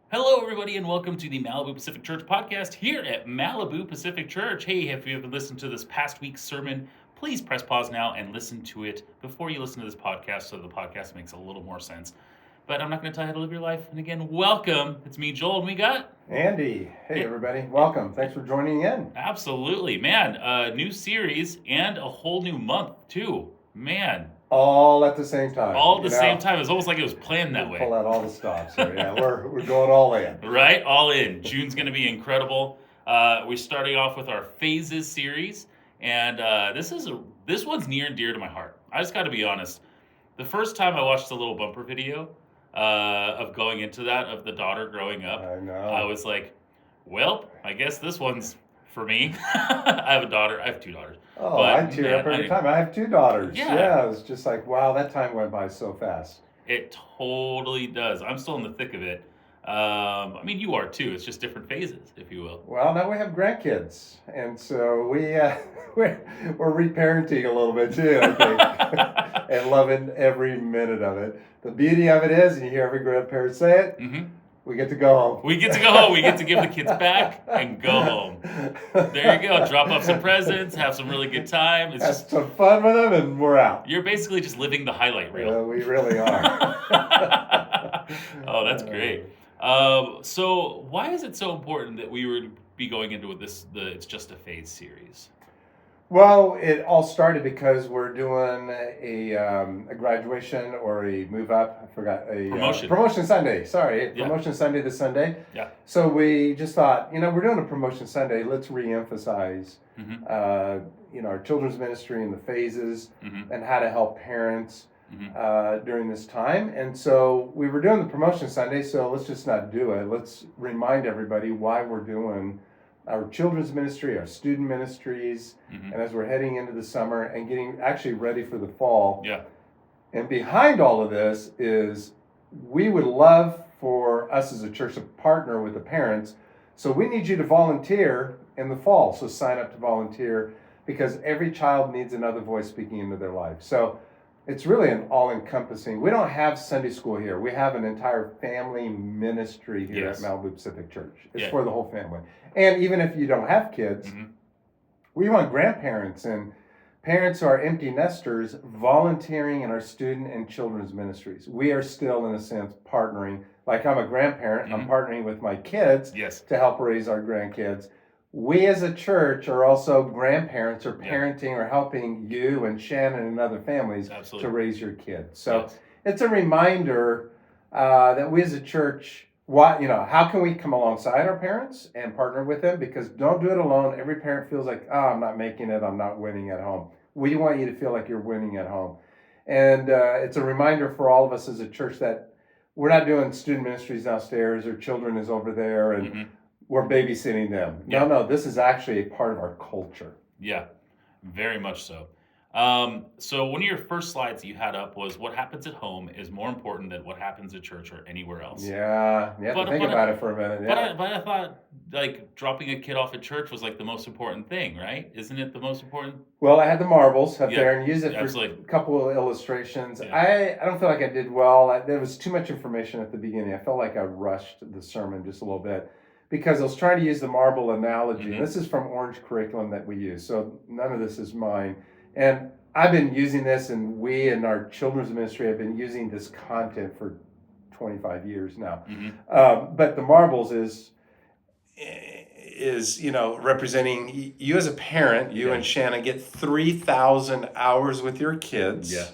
Hello, everybody, and welcome to the Malibu Pacific Church podcast here at Malibu Pacific Church. Hey, if you haven't listened to this past week's sermon, please press pause now and listen to it before you listen to this podcast so the podcast makes a little more sense. But I'm not going to tell you how to live your life. And again, welcome. It's me, Joel, and we got Andy. Hey, everybody. Welcome. Thanks for joining in. Absolutely. Man, a new series and a whole new month, too. Man. All at the same time. All at the same time. It's almost like it was planned that way. Pull out all the stops here. Yeah, we're going all in. Right? All in. June's going to be incredible. We're starting off with our Phases series. And this one's near and dear to my heart. I just got to be honest. The first time I watched the little bumper video of going into that, of the daughter growing up, I was like, well, I guess this one's for me. I have a daughter. I have two daughters. Oh, I tear up every time. I have two daughters. Yeah, it was just like, wow, that time went by so fast. It totally does. I'm still in the thick of it. I mean, you are too. It's just different phases, if you will. Well, now we have grandkids, and so we're reparenting a little bit too, I think, and loving every minute of it. The beauty of it is, and you hear every grandparent say it, we get to go home. We get to go home. We get to give the kids back and go home. There you go. Drop off some presents, have some really good time. Have some fun with them, and we're out. You're basically just living the highlight reel. Well, we really are. Oh, that's great. So why is it so important that we would be going into the It's Just a Phase series? Well, it all started because we're doing a graduation or a move up. I forgot promotion Sunday. Sorry, promotion Sunday this Sunday. Yeah. So we just thought, we're doing a promotion Sunday. Let's reemphasize, our children's ministry and the phases and how to help parents during this time. And so we were doing the promotion Sunday. So let's just not do it. Let's remind everybody why we're doing our children's ministry, our student ministries, and as we're heading into the summer and getting actually ready for the fall. Yeah. And behind all of this is we would love for us as a church to partner with the parents. So we need you to volunteer in the fall. So sign up to volunteer because every child needs another voice speaking into their life. So it's really an all-encompassing. We don't have Sunday school here. We have an entire family ministry here at Malibu Pacific Church. It's for the whole family. And even if you don't have kids, we want grandparents and parents who are empty nesters volunteering in our student and children's ministries. We are still, in a sense, partnering. Like I'm a grandparent, I'm partnering with my kids to help raise our grandkids. We as a church are also grandparents or parenting or helping you and Shannon and other families to raise your kids. So it's a reminder that we as a church, how can we come alongside our parents and partner with them? Because don't do it alone. Every parent feels like, I'm not making it, I'm not winning at home. We want you to feel like you're winning at home. And it's a reminder for all of us as a church that we're not doing student ministries downstairs or children is over there and we're babysitting them. No, this is actually a part of our culture. Yeah, very much so. So one of your first slides that you had up was what happens at home is more important than what happens at church or anywhere else. Yeah, you have to think about it for a minute. Yeah. But I thought like dropping a kid off at church was like the most important thing, right? Isn't it the most important? Well, I had the marbles up there and used it for a couple of illustrations. Yeah. I don't feel like I did well. There was too much information at the beginning. I felt like I rushed the sermon just a little bit, because I was trying to use the marble analogy. And this is from Orange Curriculum that we use, so none of this is mine. And I've been using this, and we in our children's ministry have been using this content for 25 years now. But the marbles is representing you as a parent. You and Shannon get 3,000 hours with your kids. Yeah.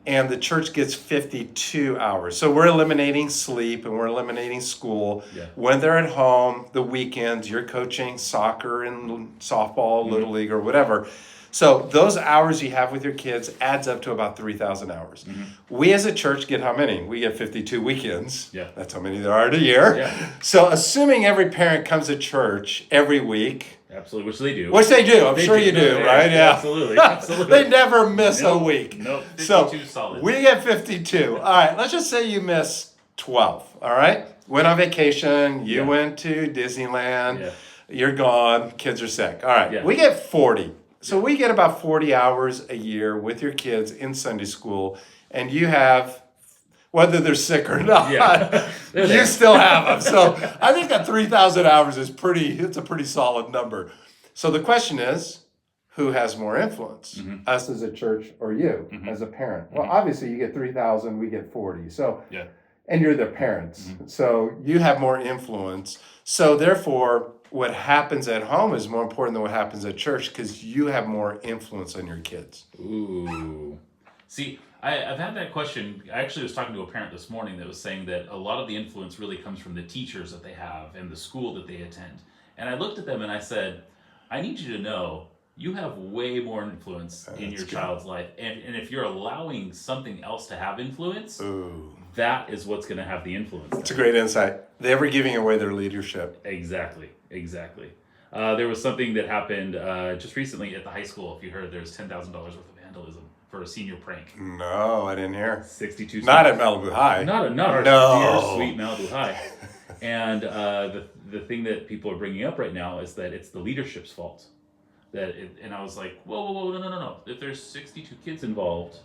And the church gets 52 hours. So we're eliminating sleep and we're eliminating school. Yeah. When they're at home, the weekends, you're coaching soccer and softball, Little League, or whatever. So those hours you have with your kids adds up to about 3,000 hours. We as a church get how many? We get 52 weekends. Yeah. That's how many there are in a year. Yeah. So assuming every parent comes to church every week. Absolutely, which they do. Which they do. I'm sure you do, right? Yeah. Absolutely. They never miss a week. Nope. 52 solid. We get 52. All right, let's just say you miss 12, all right? Went on vacation, you went to Disneyland, you're gone, kids are sick. All right, we get 40. So we get about 40 hours a year with your kids in Sunday school, and you have whether they're sick or not. Yeah. They're You there. still have them. So I think that 3,000 hours is it's a pretty solid number. So the question is, who has more influence? Mhm. Us as a church or you Mhm. as a parent? Well, Mhm. obviously you get 3,000, we get 40. So, Yeah. and you're their parents. Mhm. So you have more influence. So therefore, what happens at home is more important than what happens at church because you have more influence on your kids. Ooh. See, I've had that question. I actually was talking to a parent this morning that was saying that a lot of the influence really comes from the teachers that they have and the school that they attend. And I looked at them and I said, I need you to know you have way more influence in That's your good. child's life. And if you're allowing something else to have influence, Ooh. that is what's going to have the influence. That's a great insight. They were giving away their leadership. Exactly. There was something that happened just recently at the high school. If you heard, there's $10,000 worth of vandalism for a senior prank. No, I didn't hear. 62. Not at Malibu High. Not our No. dear sweet Malibu High. And the thing that people are bringing up right now is that it's the leadership's fault. And I was like, whoa, no. If there's 62 kids involved,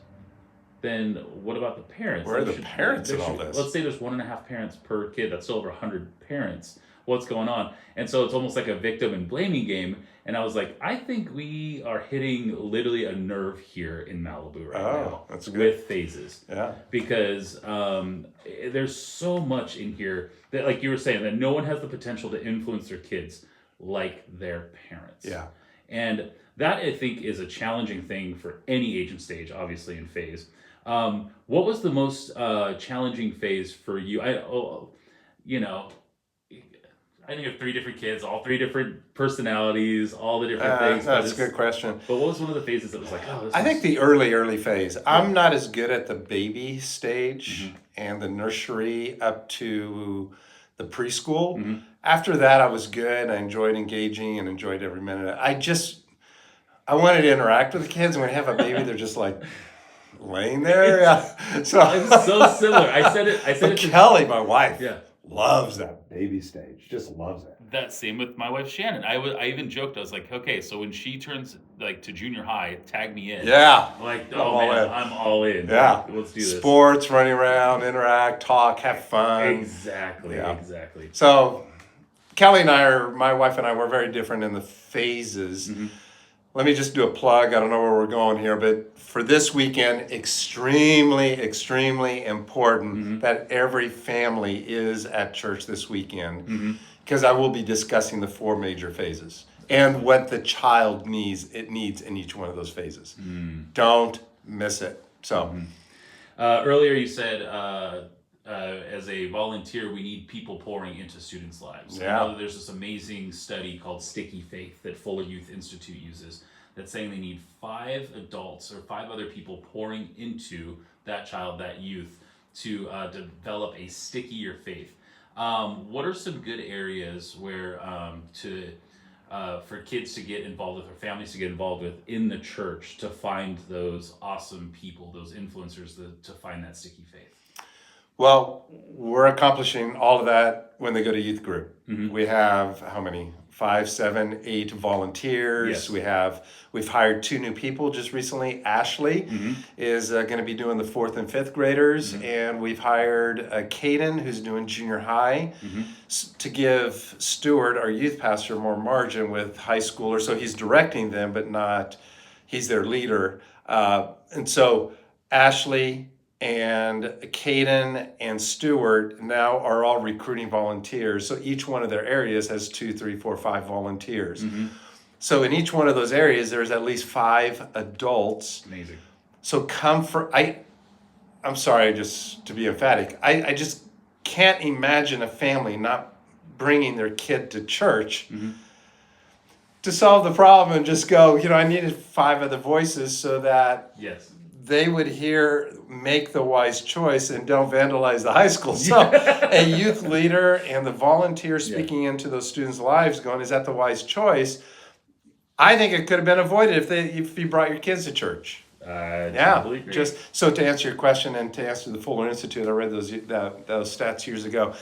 then what about the parents? Where are the parents in all this? Let's say there's 1.5 parents per kid. That's still over 100 parents. What's going on? And so it's almost like a victim and blaming game. And I was like, I think we are hitting literally a nerve here in Malibu right now. That's good. With phases. Yeah. Because there's so much in here that, like you were saying, that no one has the potential to influence their kids like their parents. Yeah. And that, I think, is a challenging thing for any age and stage, obviously, in phase. What was the most challenging phase for you? I think of 3 different kids, all 3 different personalities, all the different things. That's a good question. But what was one of the phases that was like, I think the early phase. I'm not as good at the baby stage and the nursery up to the preschool. Mhm. After that, I was good. I enjoyed engaging and enjoyed every minute. I wanted to interact with the kids. And when I have a baby, they're just like laying there. Yeah. So It's so similar. I said but it to Kelly, my wife, Yeah. loves that baby stage. Just loves it. That same with my wife Shannon. I even joked. I was like, okay, so when she turns like to junior high, tag me in. Yeah. I'm like, I'm oh all man, in. I'm all in. Yeah. Like, let's do this. Sports, running around, interact, talk, have fun. Exactly. Yeah. Exactly. So Kelly and my wife and I, we're very different in the phases. Mhm. Let me just do a plug. I don't know where we're going here, but for this weekend, extremely important that every family is at church this weekend because I will be discussing the 4 major phases and what the child needs in each one of those phases. Don't miss it. So Earlier you said as a volunteer, we need people pouring into students' lives. Yeah. I know that there's this amazing study called Sticky Faith that Fuller Youth Institute uses that's saying they need 5 adults or 5 other people pouring into that child, that youth, to develop a stickier faith. What are some good areas where for kids to get involved with or families to get involved with in the church to find those awesome people, those influencers to find that sticky faith? Well, we're accomplishing all of that when they go to youth group. We have how many? 5, 7, 8 volunteers. Yes. We've hired 2 new people just recently. Ashley is going to be doing the 4th and 5th graders, and we've hired Caden, who's doing junior high, to give Stuart, our youth pastor, more margin with high schoolers. So he's directing them, but not he's their leader. And so Ashley and Caden and Stuart now are all recruiting volunteers. So each one of their areas has 2, 3, 4, 5 volunteers. So in each one of those areas, there's at least 5 adults. Amazing. So I'm sorry, just to be emphatic, I just can't imagine a family not bringing their kid to church to solve the problem and just go, I needed 5 other voices so that Yes. they would make the wise choice and don't vandalize the high school. So a youth leader and the volunteer speaking into those students' lives going, is that the wise choice? I think it could have been avoided if you brought your kids to church. Totally agree. Just so to answer your question and to answer the Fuller Institute, I read those stats years ago.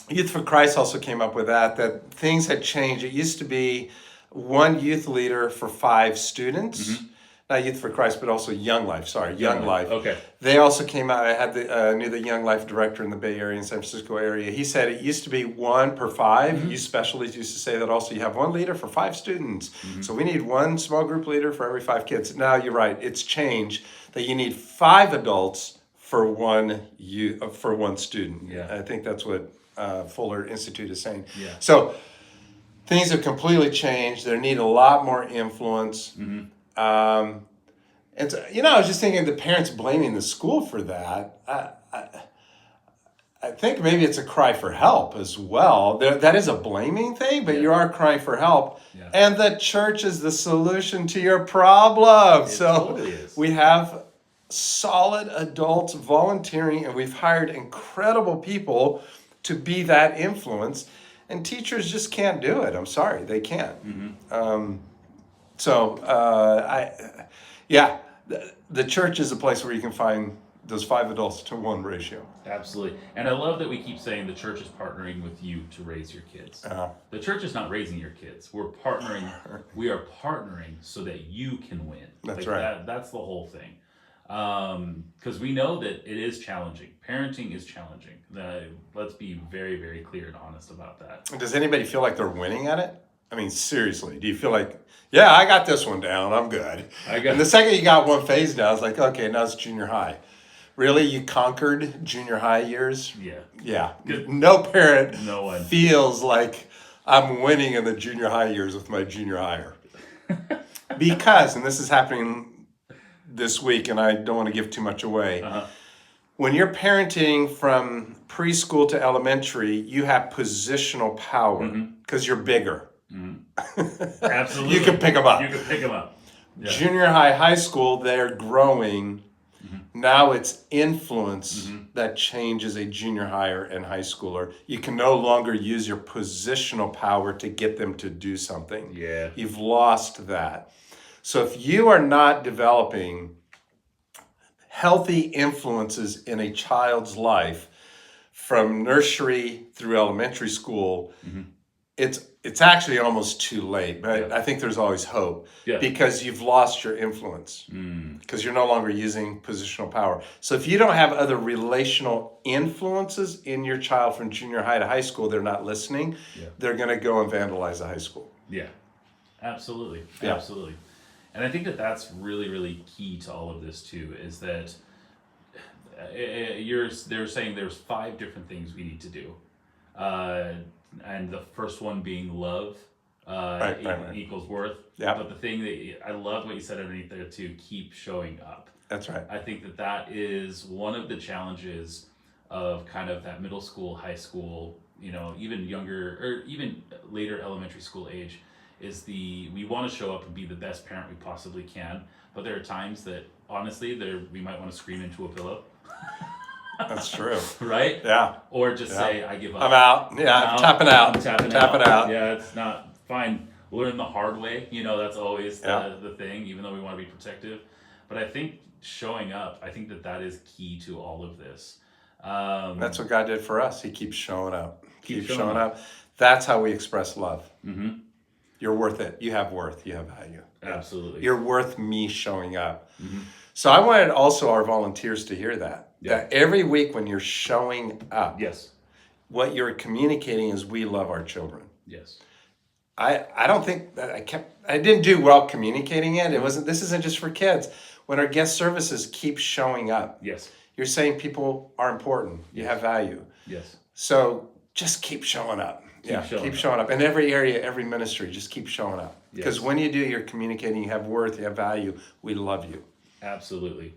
Youth for Christ also came up with that things had changed. It used to be 1 youth leader for 5 students. not Youth for Christ, but also Young Life. Sorry, Young Life. Okay. They also came out. I had knew the Young Life director in the Bay Area and San Francisco area. He said it used to be 1 per 5. Youth specialties used to say that also. You have 1 leader for 5 students. So we need 1 small group leader for every 5 kids. Now you're right. It's changed that you need 5 adults for 1 student. Yeah. I think that's what Fuller Institute is saying. Yeah. So things have completely changed. They need a lot more influence. And so, I was just thinking the parents blaming the school for that. I think maybe it's a cry for help as well. That is a blaming thing, but you are crying for help. Yeah. And the church is the solution to your problem. It So totally is. we have solid adults volunteering, and we've hired incredible people to be that influence. And teachers just can't do it. I'm sorry, they can't. The church is a place where you can find those 5 adults to 1 ratio. Absolutely. And I love that we keep saying the church is partnering with you to raise your kids. The church is not raising your kids. We're partnering. We are partnering so that you can win. That's right. That's the whole thing. Because we know that it is challenging. Parenting is challenging. Let's be very, very clear and honest about that. Does anybody feel like they're winning at it? I mean, seriously, do you feel like, yeah, I got this one down, I'm good. And the second you got 1 phase down, it's like, okay, now it's junior high. Really, you conquered junior high years? Yeah. Yeah. No parent No one feels like I'm winning in the junior high years with my junior higher. Because, and this is happening this week, and I don't want to give too much away. When you're parenting from preschool to elementary, you have positional power because you're bigger. Absolutely. You can pick them up. You can pick them up. Yeah. Junior high, high school, they're growing. Now it's influence that changes a junior higher and high schooler. You can no longer use your positional power to get them to do something. Yeah. You've lost that. So if you are not developing healthy influences in a child's life from nursery through elementary school, it's actually almost too late, but I think there's always hope because you've lost your influence because you're no longer using positional power. So if you don't have other relational influences in your child from junior high to high school, they're not listening. They're going to go and vandalize the high school. Yeah, absolutely. Yeah. Absolutely. And I think that that's really, really key to all of this too, is that they're saying there's 5 different things we need to do. And the first one being love equals worth. Yeah. But the thing that I love what you said underneath there too, keep showing up. That's right. I think that is one of the challenges of kind of that middle school, high school, even younger or even later elementary school age, is we want to show up and be the best parent we possibly can. But there are times that honestly we might want to scream into a pillow. That's true. Right? Yeah. Or just say, I give up. I'm out. Yeah, I'm tapping out. I'm tapping out. Yeah, it's not fine. Learn the hard way. That's always the thing, even though we want to be protective. But I think showing up, I think that is key to all of this. That's what God did for us. He keeps showing up. Keep showing up. That's how we express love. You're worth it. You have worth. You have value. Absolutely. You're worth me showing up. So I wanted also our volunteers to hear that. That every week when you're showing up, what you're communicating is we love our children. Yes. I don't think that I didn't do well communicating it. This isn't just for kids. When our guest services keep showing up, you're saying people are important. You have value. Yes. So just keep showing up. Keep showing up. In every area, every ministry, just keep showing up. Because when you do, you're communicating, you have worth, you have value. We love you. Absolutely.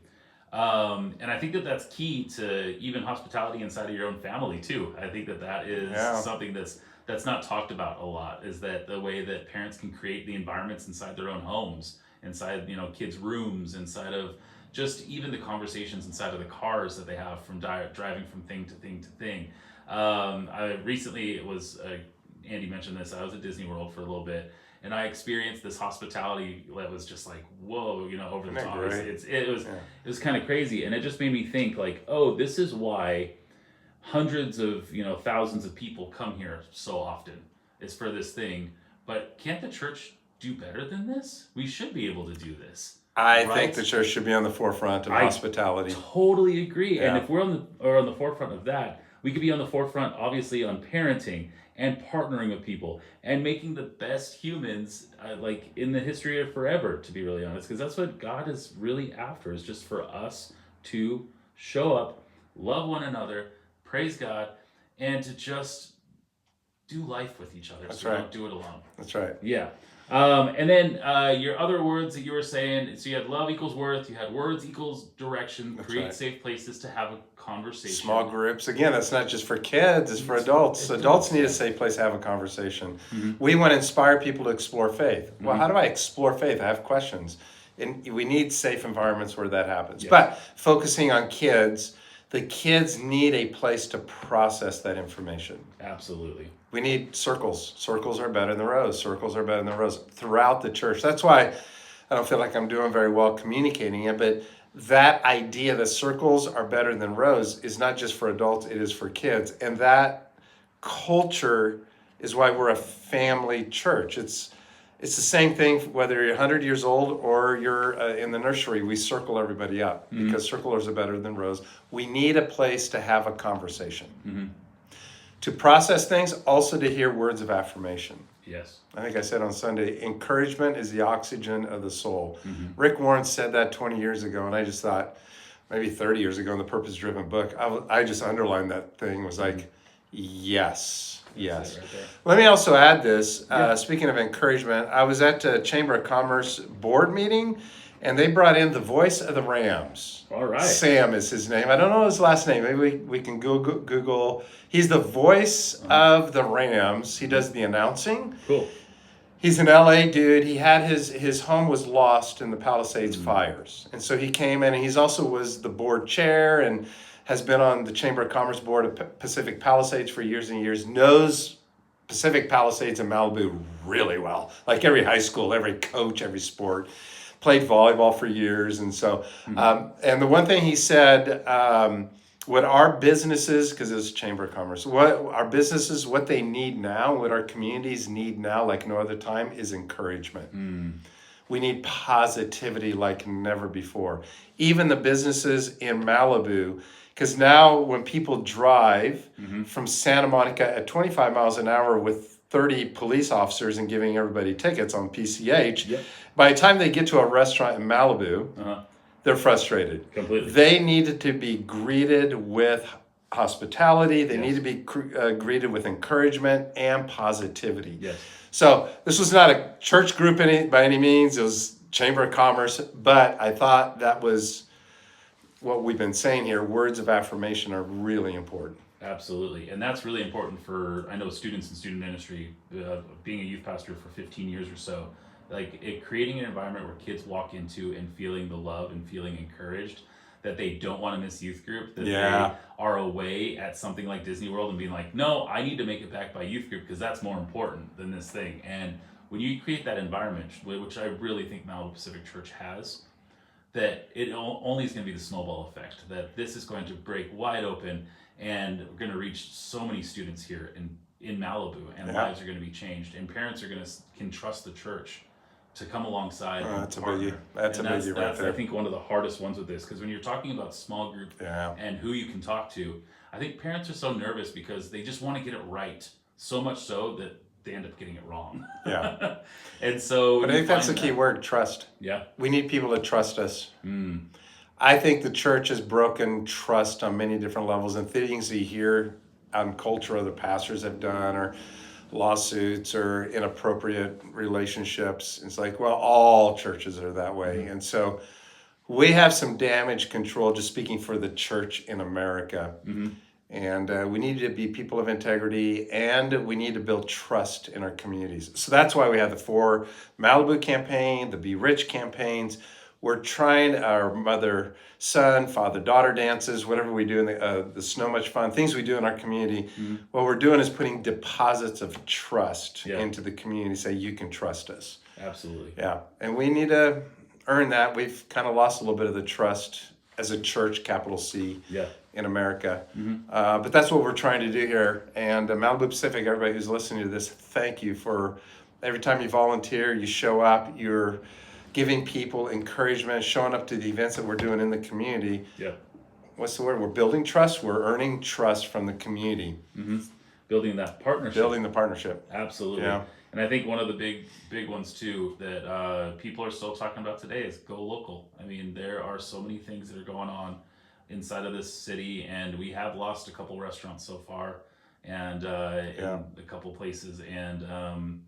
And I think that's key to even hospitality inside of your own family too. I think that is something that's not talked about a lot, is that the way that parents can create the environments inside their own homes, inside, kids' rooms, inside of just even the conversations inside of the cars that they have from driving from thing to thing to thing. I recently, Andy mentioned this, I was at Disney World for a little bit, and I experienced this hospitality that was just like, whoa, over the top. It was kind of crazy. And it just made me think like, oh, this is why hundreds of, thousands of people come here so often. It's for this thing. But can't the church do better than this? We should be able to do this. I right? think the church should be on the forefront of I hospitality. totally agree. And Yeah. if we're on the forefront of that, we could be on the forefront, obviously, on parenting and partnering with people and making the best humans like in the history of forever. To be really honest, because that's what God is really after, is just for us to show up, love one another, praise God, and to just do life with each other. That's so we right. don't do it alone. That's right. Yeah. And then your other words that you were saying, so you had love equals worth, you had words equals direction, That's create right. safe places to have a conversation. Small groups. Again, that's not just for kids, it's for adults. Adults need a safe place to have a conversation. We want to inspire people to explore faith. Well, how do I explore faith? I have questions. And we need safe environments where that happens. Yes. But focusing on kids, the kids need a place to process that information. Absolutely. We need circles. Circles are better than rows. Circles are better than rows throughout the church. That's why I don't feel like I'm doing very well communicating it, but that idea that circles are better than rows is not just for adults, it is for kids. And that culture is why we're a family church. It's the same thing whether you're 100 years old or you're in the nursery. We circle everybody up because circlers are better than rows. We need a place to have a conversation. To process things, also to hear words of affirmation. Yes. I think I said on Sunday, encouragement is the oxygen of the soul. Rick Warren said that 20 years ago, and I just thought, maybe 30 years ago in the Purpose Driven book, I just underlined that thing, was like, yes. Yes. Right there. Let me also add this. Speaking of encouragement, I was at a Chamber of Commerce board meeting, and they brought in the voice of the Rams. All right. Sam is his name. I don't know his last name. Maybe we can Google. He's the voice of the Rams. He does the announcing. Cool. He's an LA dude. He had his home was lost in the Palisades fires. And so he came in, and he's also was the board chair and has been on the Chamber of Commerce board of Pacific Palisades for years and years, knows Pacific Palisades and Malibu really well. Like every high school, every coach, every sport. Played volleyball for years. And so, and the one thing he said, what our businesses, because it's Chamber of Commerce, what our businesses, what they need now, what our communities need now like no other time is encouragement. We need positivity like never before. Even the businesses in Malibu, because now when people drive from Santa Monica at 25 miles an hour with 30 police officers and giving everybody tickets on PCH, by the time they get to a restaurant in Malibu, they're frustrated. Completely. They needed to be greeted with hospitality. They need to be greeted with encouragement and positivity. Yes. So this was not a church group by any means. It was Chamber of Commerce. But I thought that was what we've been saying here. Words of affirmation are really important. Absolutely. And that's really important for, I know, students in student ministry, being a youth pastor for 15 years or so, like creating an environment where kids walk into and feeling the love and feeling encouraged, that they don't want to miss youth group, that they are away at something like Disney World and being like, no, I need to make it back by youth group because that's more important than this thing. And when you create that environment, which I really think Malibu Pacific Church has, that it only is going to be the snowball effect, that this is going to break wide open and we're going to reach so many students here in Malibu, and lives are going to be changed, and parents are can trust the church to come alongside and that's partner. A biggie. That's a biggie right there. I think one of the hardest ones with this, because when you're talking about small group and who you can talk to, I think parents are so nervous because they just want to get it right, so much so that they end up getting it wrong. Yeah. And so, but I think that's the key word: trust. Yeah. We need people to trust us. I think the church has broken trust on many different levels, and things you hear on culture other pastors have done, or lawsuits or inappropriate relationships. It's like, well, all churches are that way. And so we have some damage control, just speaking for the church in America. And we need to be people of integrity, and we need to build trust in our communities. So that's why we have the 4 Malibu campaign, the Be Rich campaigns. We're trying our mother-son, father-daughter dances, whatever we do in the Snow Much Fun, things we do in our community. What we're doing is putting deposits of trust into the community, say, you can trust us. Absolutely. Yeah, and we need to earn that. We've kind of lost a little bit of the trust as a church, capital C, in America. But that's what we're trying to do here. And Malibu Pacific, everybody who's listening to this, thank you for every time you volunteer, you show up, you're giving people encouragement, showing up to the events that we're doing in the community. Yeah. What's the word? We're building trust. We're earning trust from the community. Mm-hmm. Building that partnership. Building the partnership. Absolutely. Yeah. And I think one of the big ones too that people are still talking about today is go local. I mean, there are so many things that are going on inside of this city, and we have lost a couple restaurants so far, and in a couple places, and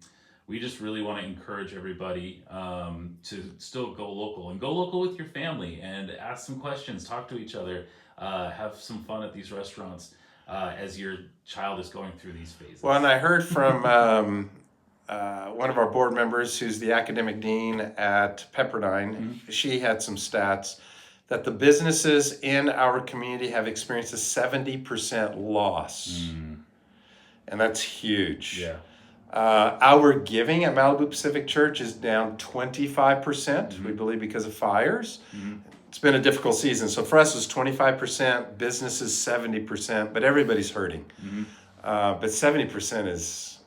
we just really want to encourage everybody to still go local and go local with your family and ask some questions, talk to each other, have some fun at these restaurants as your child is going through these phases. Well, and I heard from one of our board members who's the academic dean at Pepperdine. Mm-hmm. She had some stats that the businesses in our community have experienced a 70% loss. And that's huge. Yeah. Our giving at Malibu Pacific Church is down 25%, we believe, because of fires. It's been a difficult season. So for us, it was 25%, businesses 70%, but everybody's hurting. But 70% is,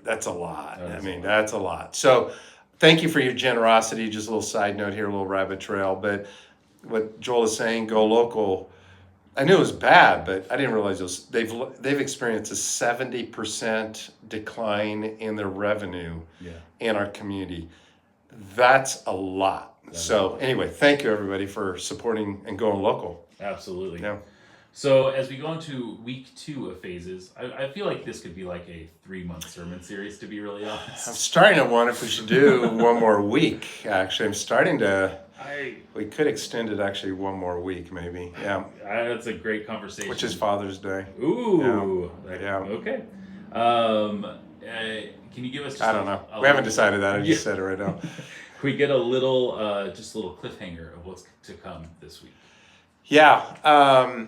that's a lot. That's a lot. So thank you for your generosity. Just a little side note here, a little rabbit trail. But what Joel is saying, go local. I knew it was bad, but I didn't realize they've experienced a 70% decline in their revenue in our community. That's a lot. Anyway, thank you everybody for supporting and going local. Absolutely. Yeah. So as we go into week 2 of phases, I feel like this could be like a 3-month sermon series, to be really honest. I'm starting to wonder if we should do one more week. Actually, I'm starting to. We could extend it actually one more week, maybe. Yeah. That's a great conversation. Which is Father's Day. Ooh. Yeah. Okay. Can you give us? Just I don't know. We haven't decided that. I just said it right now. We get a little, just a little cliffhanger of what's to come this week. Yeah.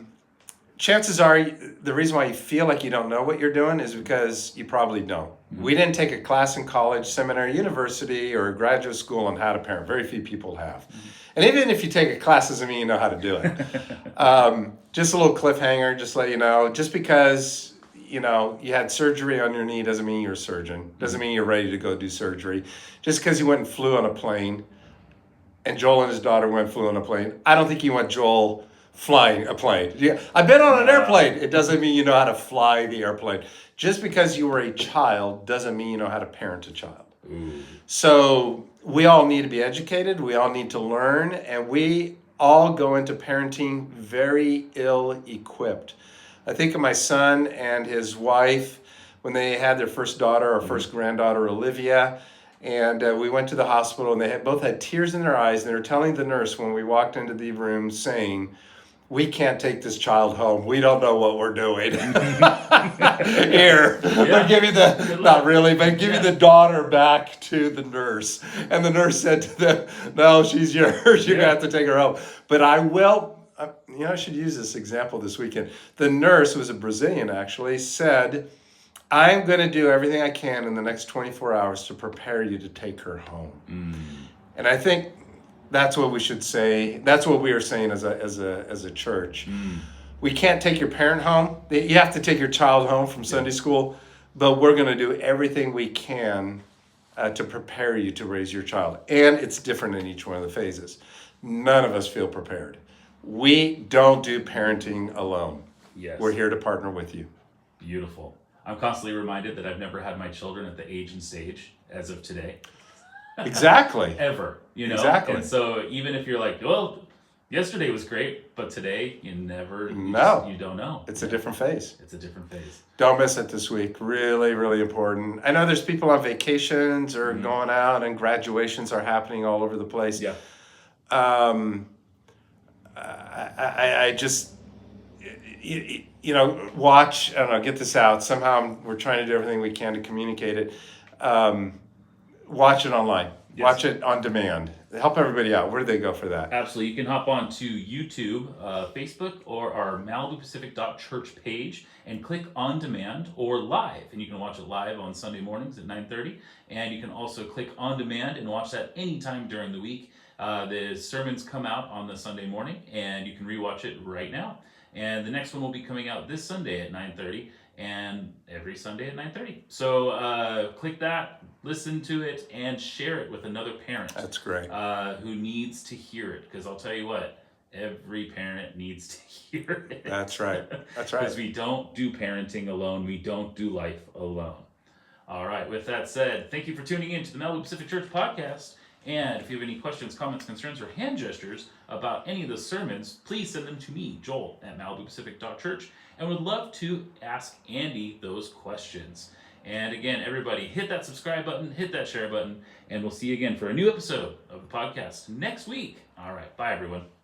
Chances are the reason why you feel like you don't know what you're doing is because you probably don't. We didn't take a class in college, seminary, university, or graduate school on how to parent. Very few people have. And even if you take a class, doesn't mean you know how to do it. Just a little cliffhanger, just let you know. Just because, you had surgery on your knee doesn't mean you're a surgeon. Doesn't mean you're ready to go do surgery. Just because you went and flew on a plane, and Joel and his daughter went and flew on a plane, I don't think you want Joel flying a plane. Yeah, I've been on an airplane. It doesn't mean you know how to fly the airplane. Just because you were a child doesn't mean you know how to parent a child. So we all need to be educated. We all need to learn. And we all go into parenting very ill-equipped. I think of my son and his wife when they had their first daughter, our first granddaughter, Olivia. And we went to the hospital, and they both had tears in their eyes. And they were telling the nurse when we walked into the room, saying, "We can't take this child home. We don't know what we're doing." Here, give me not really, but give me the daughter back to the nurse. And the nurse said to them, "No, she's yours. You're going to have to take her home." But I will, I should use this example this weekend. The nurse, who was a Brazilian actually, said, "I'm going to do everything I can in the next 24 hours to prepare you to take her home." And I think that's what we should say. That's what we are saying as a church. We can't take your parent home. You have to take your child home from Sunday school, but we're going to do everything we can to prepare you to raise your child. And it's different in each one of the phases. None of us feel prepared. We don't do parenting alone. Yes. We're here to partner with you. Beautiful. I'm constantly reminded that I've never had my children at the age and stage as of today. Exactly. Ever, Exactly. And so even if you're like, well, yesterday was great, but today you never, you don't know. It's a different phase. It's a different phase. Don't miss it this week. Really, really important. I know there's people on vacations or going out, and graduations are happening all over the place. Yeah. I just, watch, I don't know, get this out. Somehow we're trying to do everything we can to communicate it. Watch it online. Yes. Watch it on demand. Help everybody out. Where do they go for that? Absolutely. You can hop on to YouTube, Facebook, or our MalibuPacific.church page and click on demand or live. And you can watch it live on Sunday mornings at 9:30. And you can also click on demand and watch that anytime during the week. The sermons come out on the Sunday morning, and you can rewatch it right now. And the next one will be coming out this Sunday at 9:30. and every Sunday at 9:30. So click that, listen to it, and share it with another parent. That's great. Who needs to hear it. Because I'll tell you what, every parent needs to hear it. That's right. That's right. Because we don't do parenting alone. We don't do life alone. All right. With that said, thank you for tuning in to the Malibu Pacific Church podcast. And if you have any questions, comments, concerns, or hand gestures about any of the sermons, please send them to me, Joel, at MalibuPacific.church, and would love to ask Andy those questions. And again, everybody, hit that subscribe button, hit that share button, and we'll see you again for a new episode of the podcast next week. All right. Bye, everyone.